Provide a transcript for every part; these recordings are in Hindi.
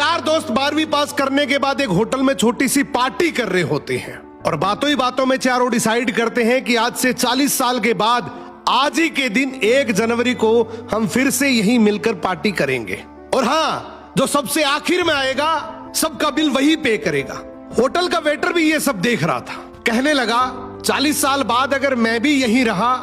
4 दोस्त 12वीं पास करने के बाद एक होटल में छोटी सी पार्टी कर रहे होते हैं और बातों ही बातों में चारों डिसाइड करते हैं कि आज से 40 साल के बाद आज ही के दिन 1 जनवरी को हम फिर से यहीं मिलकर पार्टी करेंगे। और हाँ, जो सबसे आखिर में आएगा सबका बिल वही पे करेगा। होटल का वेटर भी ये सब देख रहा था। कहने लगा 40 साल बाद अगर मैं भी यहीं रहा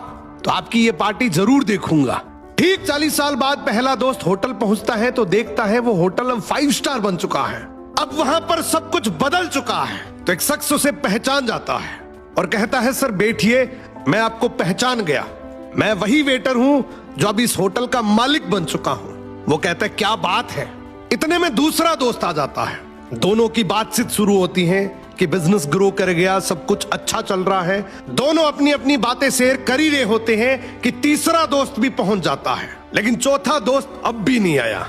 तो आपकी ये पार्टी जरूर देखूंगा। ठीक 40 साल बाद पहला दोस्त होटल पहुंचता है तो देखता है वो होटल अब 5 स्टार बन चुका है। अब वहां पर सब कुछ बदल चुका है। तो एक शख्स उसे पहचान जाता है और कहता है सर बैठिए, मैं आपको पहचान गया, मैं वही वेटर हूं जो अब इस होटल का मालिक बन चुका हूं। वो कहता है क्या बात है। इतने में दूसरा दोस्त आ जाता है। दोनों की बातचीत शुरू होती है कि बिजनेस ग्रो कर गया, सब कुछ अच्छा चल रहा है। दोनों अपनी अपनी बातें शेयर कर ही रहे होते हैं कि तीसरा दोस्त भी पहुंच जाता है, लेकिन चौथा दोस्त अब भी नहीं आया।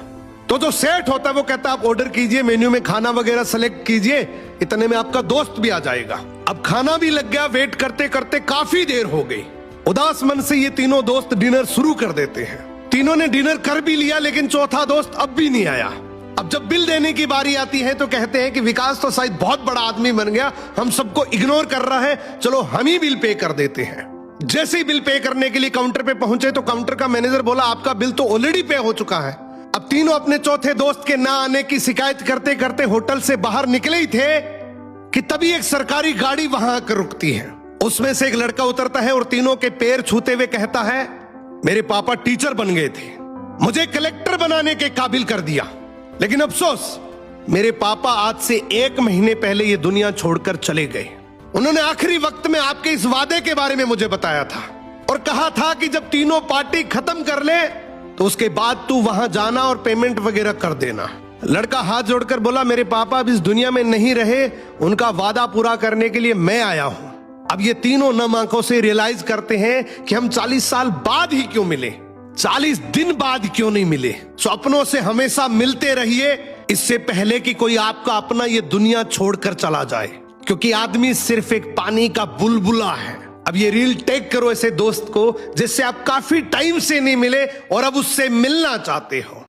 तो जो सेठ होता है वो कहता है आप ऑर्डर कीजिए, मेन्यू में खाना वगैरह सेलेक्ट कीजिए, इतने में आपका दोस्त भी आ जाएगा। अब खाना भी लग गया। वेट करते करते काफी देर हो गई। उदास मन से ये तीनों दोस्त डिनर शुरू कर देते हैं। तीनों ने डिनर कर भी लिया, लेकिन चौथा दोस्त अब भी नहीं आया। अब जब बिल देने की बारी आती है तो कहते हैं कि विकास तो शायद बहुत बड़ा आदमी बन गया, हम सबको इग्नोर कर रहा है, चलो हम ही बिल पे कर देते हैं। जैसे ही बिल पे करने के लिए काउंटर पे पहुंचे तो काउंटर का मैनेजर बोला आपका बिल तो ऑलरेडी पे हो चुका है। अब तीनों अपने चौथे दोस्त के ना आने की शिकायत करते करते होटल से बाहर निकले ही थे कि तभी एक सरकारी गाड़ी वहां आकर रुकती है। उसमें से एक लड़का उतरता है और तीनों के पैर छूते हुए कहता है मेरे पापा टीचर बन गए थे, मुझे कलेक्टर बनाने के काबिल कर दिया, लेकिन अफसोस मेरे पापा आज से 1 महीने पहले ये दुनिया छोड़कर चले गए। उन्होंने आखिरी वक्त में आपके इस वादे के बारे में मुझे बताया था और कहा था कि जब तीनों पार्टी खत्म कर ले तो उसके बाद तू वहां जाना और पेमेंट वगैरह कर देना। लड़का हाथ जोड़कर बोला मेरे पापा अब इस दुनिया में नहीं रहे, उनका वादा पूरा करने के लिए मैं आया हूं। अब ये तीनों नम आंखों से रियलाइज करते हैं कि हम 40 साल बाद ही क्यों मिले, 40 दिन बाद क्यों नहीं मिले। स्वप्नों से हमेशा मिलते रहिए, इससे पहले कि कोई आपका अपना ये दुनिया छोड़कर चला जाए, क्योंकि आदमी सिर्फ एक पानी का बुलबुला है। अब ये रील टैग करो ऐसे दोस्त को जिससे आप काफी टाइम से नहीं मिले और अब उससे मिलना चाहते हो।